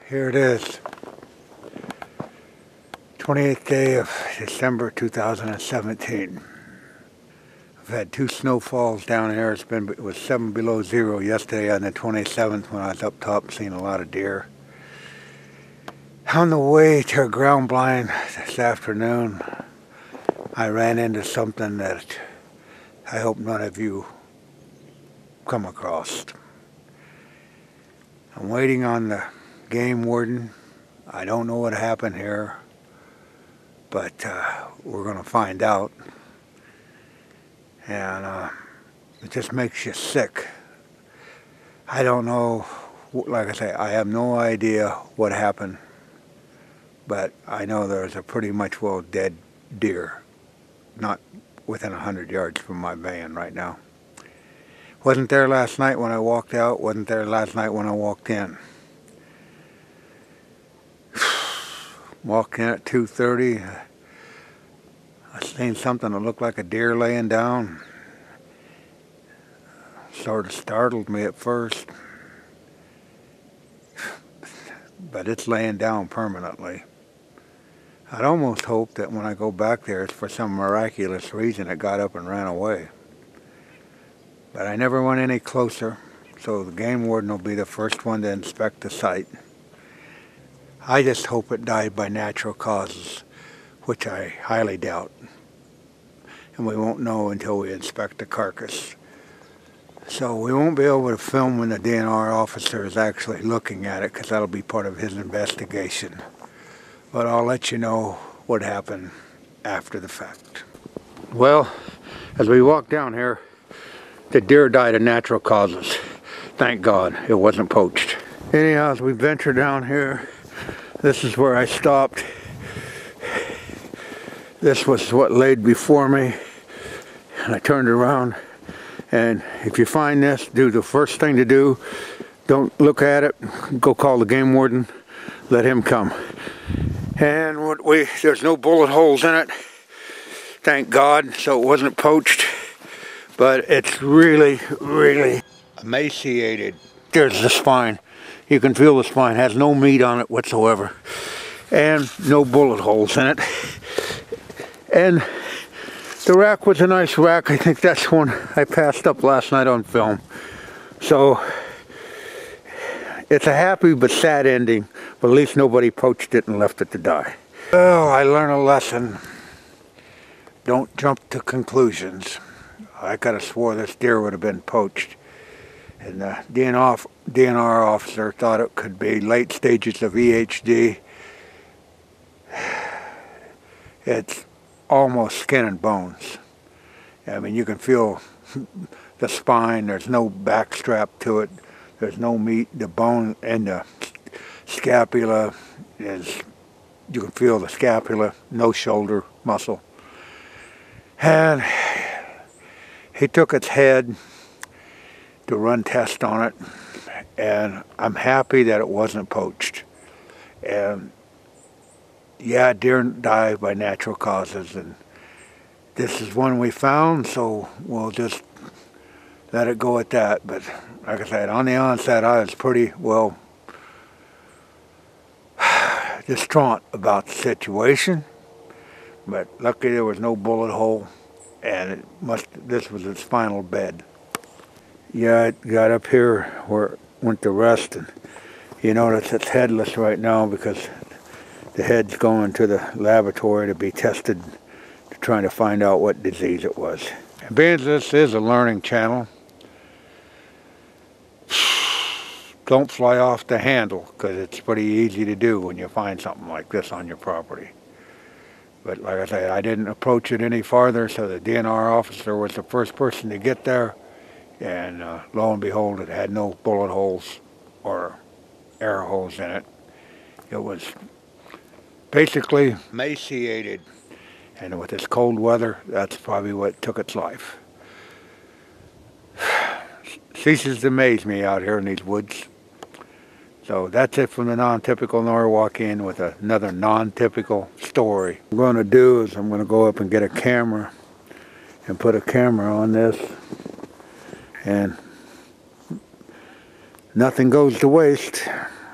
Here it is, 28th day of December 2017. I've had 2 snowfalls down here. It was 7 below zero yesterday on the 27th when I was up top seeing a lot of deer. On the way to a ground blind this afternoon, I ran into something that I hope none of you come across. I'm waiting on the game warden. I don't know what happened here, but we're going to find out. And it just makes you sick. I don't know, like I say, I have no idea what happened, but I know there's a pretty much well dead deer not within 100 yards from my van right now. Wasn't there last night when I walked out, wasn't there last night when I walked in. Walked in at 2:30. I seen something that looked like a deer laying down. Sort of startled me at first, but it's laying down permanently. I'd almost hope that when I go back there, it's for some miraculous reason it got up and ran away. But I never went any closer, so the game warden will be the first one to inspect the site. I just hope it died by natural causes, which I highly doubt. And we won't know until we inspect the carcass. So we won't be able to film when the DNR officer is actually looking at it, because that'll be part of his investigation. But I'll let you know what happened after the fact. Well, as we walk down here, the deer died of natural causes. Thank God it wasn't poached. Anyhow, as we venture down here, this is where I stopped. This was what laid before me, and I turned around. And if you find this, do the first thing to do. Don't look at it. Go call the game warden. Let him come. And there's no bullet holes in it. Thank God, so it wasn't poached. But it's really, really emaciated. There's the spine. You can feel the spine. Has no meat on it whatsoever. And no bullet holes in it. And the rack was a nice rack. I think that's one I passed up last night on film. So it's a happy but sad ending. But at least nobody poached it and left it to die. Well, I learned a lesson. Don't jump to conclusions. I could have swore this deer would have been poached. And the DNR officer thought it could be late stages of EHD. It's almost skin and bones. I mean, you can feel the spine. There's no back strap to it. There's no meat. The bone and the scapula is, you can feel the scapula, no shoulder muscle. And he took its head to run tests on it, and I'm happy that it wasn't poached. And yeah, deer die by natural causes, and this is one we found, so we'll just let it go at that. But like I said, on the onset, I was pretty well distraught about the situation, but luckily there was no bullet hole, and this was its final bed. Yeah, it got up here where it went to rest, and you notice it's headless right now because the head's going to the laboratory to be tested, to trying to find out what disease it was. And being this is a learning channel, don't fly off the handle, because it's pretty easy to do when you find something like this on your property. But like I said, I didn't approach it any farther, so the DNR officer was the first person to get there. And lo and behold, it had no bullet holes or arrow holes in it. It was basically emaciated. And with this cold weather, that's probably what took its life. Ceases to amaze me out here in these woods. So that's it from the Non-Typical Norwalkian with another non-typical story. What I'm going to do is I'm going to go up and get a camera and put a camera on this. And nothing goes to waste.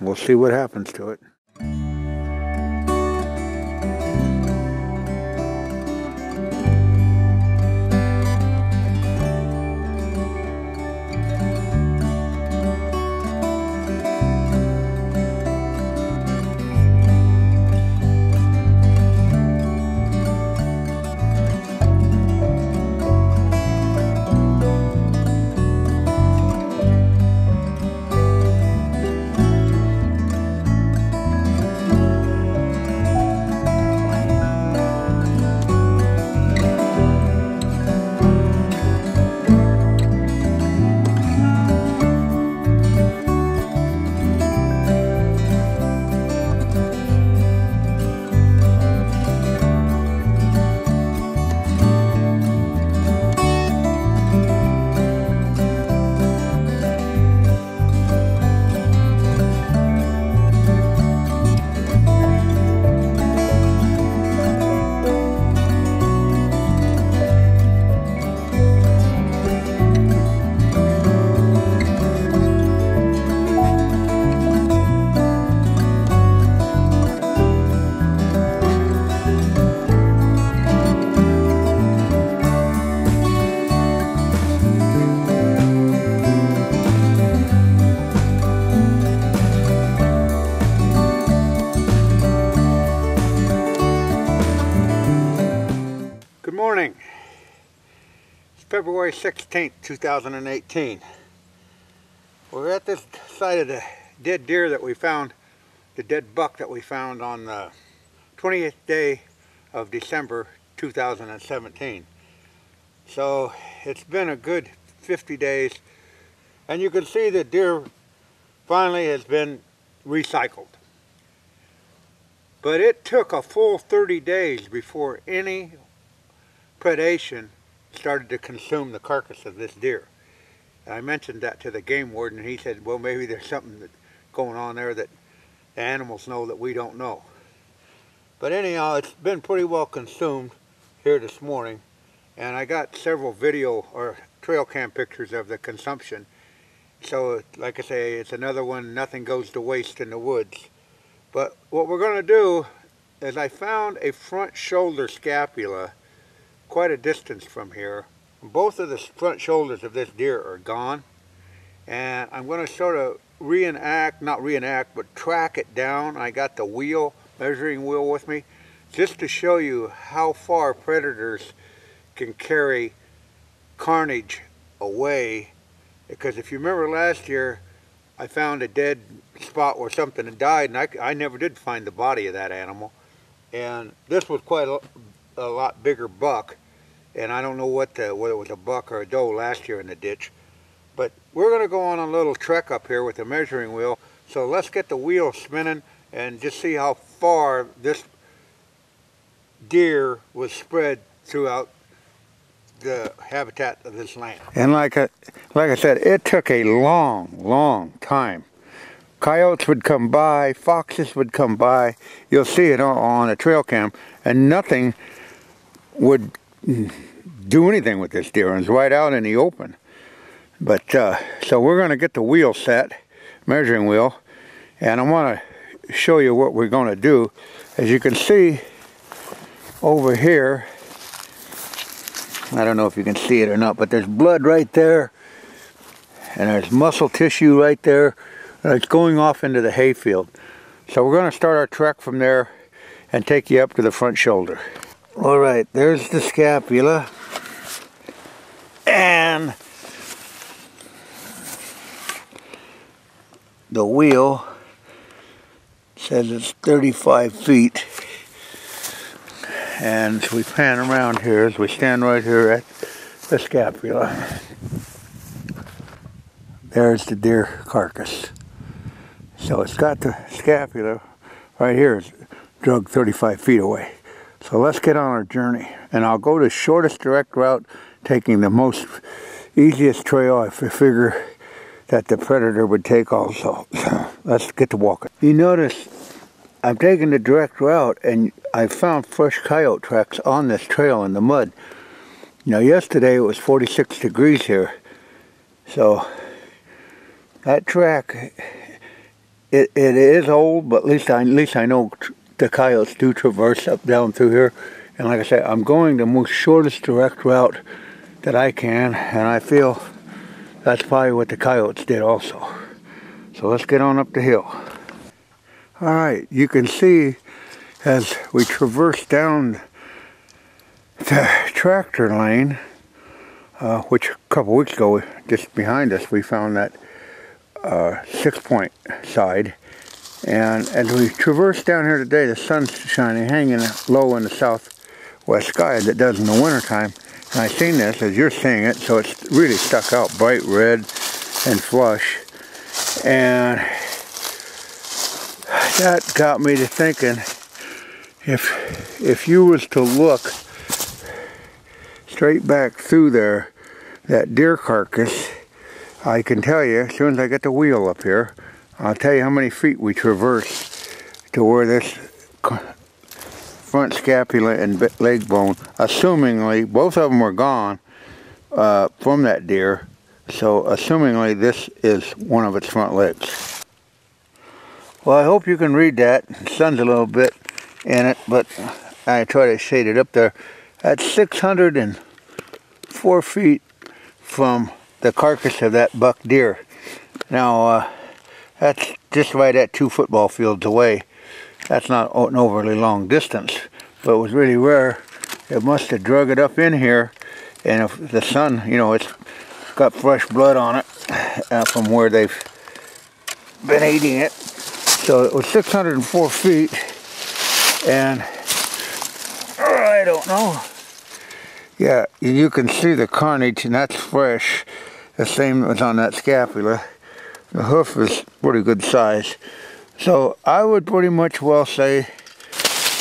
we'll see what happens to it. Good morning. It's February 16th, 2018. We're at this site of the dead deer that we found, the dead buck that we found on the 20th day of December 2017. So it's been a good 50 days, and you can see the deer finally has been recycled. But it took a full 30 days before any predation started to consume the carcass of this deer. And I mentioned that to the game warden, and he said, well, maybe there's something that's going on there that the animals know that we don't know. But anyhow, it's been pretty well consumed here this morning, and I got several video or trail cam pictures of the consumption. So like I say, it's another one, nothing goes to waste in the woods. But what we're going to do is I found a front shoulder scapula quite a distance from here. Both of the front shoulders of this deer are gone, and I'm going to sort of but track it down. I got the wheel, measuring wheel with me, just to show you how far predators can carry carnage away. Because if you remember last year, I found a dead spot where something had died, and I never did find the body of that animal. And this was quite a lot bigger buck, and I don't know whether it was a buck or a doe last year in the ditch. But we're going to go on a little trek up here with the measuring wheel. So let's get the wheel spinning and just see how far this deer was spread throughout the habitat of this land. And like I said, it took a long time. Coyotes would come by, foxes would come by. You'll see it on a trail cam, and nothing would do anything with this deer. It was right out in the open. But so we're going to get the wheel set, measuring wheel, and I want to show you what we're going to do. As you can see over here, I don't know if you can see it or not, but there's blood right there, and there's muscle tissue right there. It's going off into the hayfield. So we're going to start our trek from there and take you up to the front shoulder. All right, there's the scapula, and the wheel says it's 35 feet. And as we pan around here, as we stand right here at the scapula, there's the deer carcass. So it's got the scapula right here, it's drug 35 feet away. So let's get on our journey, and I'll go the shortest direct route, taking the most easiest trail I figure that the predator would take also. So let's get to walking. You notice I'm taking the direct route, and I found fresh coyote tracks on this trail in the mud. Now yesterday it was 46 degrees here, so that track it is old, but at least I know the coyotes do traverse up down through here. And like I said, I'm going the most shortest direct route that I can, and I feel that's probably what the coyotes did also. So let's get on up the hill. All right, you can see as we traverse down the tractor lane, which a couple weeks ago, just behind us, we found that 6-point side. And as we traverse down here today, the sun's shining, hanging low in the southwest sky as it does in the wintertime. And I've seen this as you're seeing it, so it's really stuck out bright red and flush. And that got me to thinking, if you was to look straight back through there, that deer carcass, I can tell you, as soon as I get the wheel up here, I'll tell you how many feet we traversed to where this front scapula and leg bone, assumingly, both of them were gone from that deer, so assumingly this is one of its front legs. Well, I hope you can read that. The sun's a little bit in it, but I try to shade it up there. That's 604 feet from the carcass of that buck deer. Now, that's just right at 2 football fields away. That's not an overly long distance, but it was really rare. It must have drug it up in here, and if the sun, you know, it's got fresh blood on it from where they've been eating it. So it was 604 feet, and I don't know. Yeah, you can see the carnage, and that's fresh. The same as on that scapula. The hoof is pretty good size. So I would pretty much well say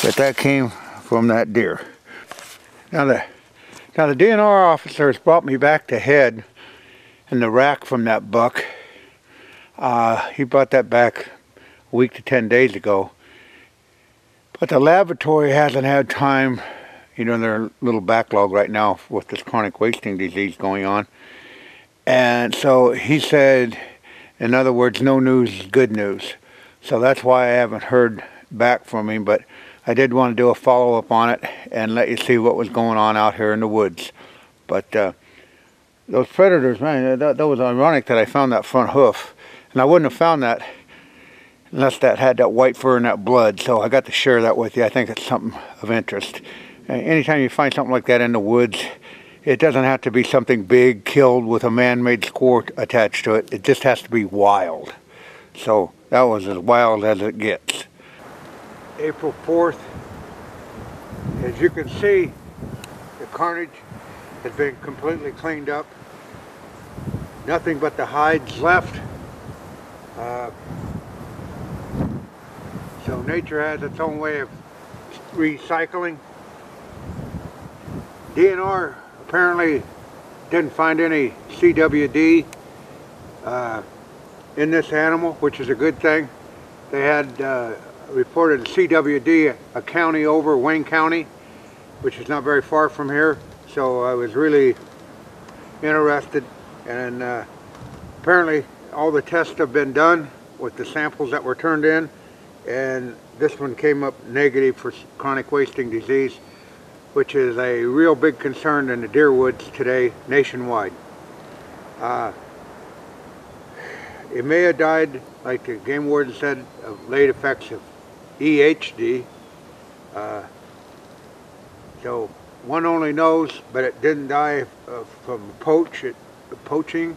that that came from that deer. Now the DNR officers brought me back to head in the rack from that buck. He brought that back a week to 10 days ago. But the laboratory hasn't had time, you know, they're a little backlog right now with this chronic wasting disease going on. And so he said, in other words, no news is good news. So that's why I haven't heard back from him, but I did want to do a follow-up on it and let you see what was going on out here in the woods. But those predators, man, that was ironic that I found that front hoof. And I wouldn't have found that unless that had that white fur and that blood. So I got to share that with you. I think it's something of interest. Anytime you find something like that in the woods, it doesn't have to be something big, killed with a man-made score attached to it. It just has to be wild. So that was as wild as it gets. April 4th. As you can see, the carnage has been completely cleaned up. Nothing but the hides left. So nature has its own way of recycling. DNR apparently didn't find any CWD in this animal, which is a good thing. They had reported CWD a county over, Wayne County, which is not very far from here. So I was really interested, and apparently all the tests have been done with the samples that were turned in, and this one came up negative for chronic wasting disease, which is a real big concern in the deer woods today nationwide. It may have died, like the game warden said, of late effects of EHD. So one only knows, but it didn't die from poaching.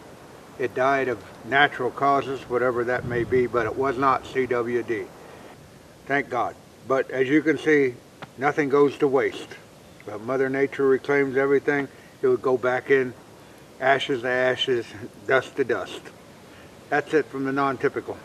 It died of natural causes, whatever that may be, but it was not CWD. Thank God. But as you can see, nothing goes to waste. If Mother Nature reclaims everything, it would go back in, ashes to ashes, dust to dust. That's it from the non-typical.